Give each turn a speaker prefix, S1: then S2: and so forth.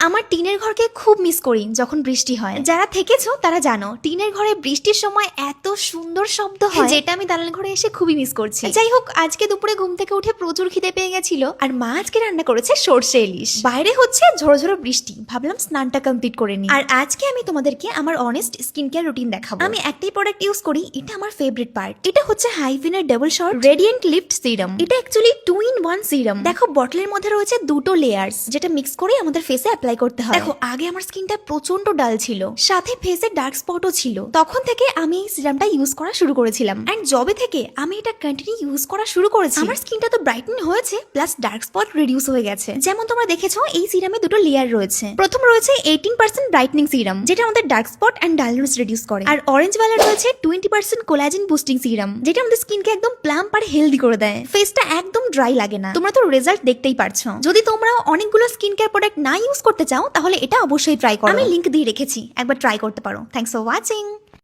S1: আমার টিনের ঘরকে খুব মিস করি যখন বৃষ্টি হয়। যারা থেকেছো তারা জানো টিনের ঘরে বৃষ্টির সময় এত সুন্দর শব্দ হয় যেটা আমি দালান ঘরে এসে খুবই মিস করছি। যাই হোক, আজকে দুপুরে ঘুম থেকে উঠে প্রচুর খিদে পেয়ে গেছিল, আর মা আজকে রান্না করেছে সরষে ইলিশ। বাইরে হচ্ছে ঝোড়ো ঝোড়ো বৃষ্টি, ভাবলাম স্নানটা কমপ্লিট করে নি। আর আজকে আমি তোমাদেরকে আমার অনেস্ট স্কিন কেয়ার রুটিন দেখাবো। আমি একটাই প্রোডাক্ট ইউজ করি, এটা আমার ফেভারিট পার্ট। এটা হচ্ছে হাইফিনের double shot radiant lift serum. এটা অ্যাকচুয়ালি 2-in-1 সিরাম। দেখো বটলের মধ্যে রয়েছে দুটো লেয়ার্স, যেটা মিক্স করে আমাদের ফেসে অ্যাপ্লাই করতে হয়। দেখো আগে আমার স্কিনটা প্রচন্ড ডাল ছিল, সাথে ফেসে ডার্ক স্পটও ছিল। তখন থেকে আমি এই সিরামটা ইউজ করা শুরু করেছিলাম, এন্ড যবে থেকে আমি এটা কন্টিনিউ ইউজ করা শুরু করেছি আমার স্কিনটা তো ব্রাইটেন হয়েছে, প্লাস ডার্ক স্পট রিডিউস হয়ে গেছে। যেমন তোমরা দেখেছো এই সিরামে দুটো লেয়ার রয়েছে। প্রথম রয়েছে 18% ব্রাইটনিং সিরাম, যেটা আমাদের dark spot and dullness reduce করে। আর অরেঞ্জ ওয়ালা রয়েছে 20% কোলাজেন বুস্টিং সিরাম, যেটা আমাদের স্কিনকে একদম প্লাম্প আর হেলদি করে দেয়। ফেসটা একদম ড্রাই লাগে না। তোমরা তো রেজাল্ট দেখতেই পারছো। যদি তোমরা অনেকগুলো স্কিন কেয়ার প্রোডাক্ট না ইউজ করতে চাও তাহলে এটা অবশ্যই ট্রাই করো। আমি লিংক দিয়ে রেখেছি, একবার ট্রাই করতে পারো। Thanks for watching.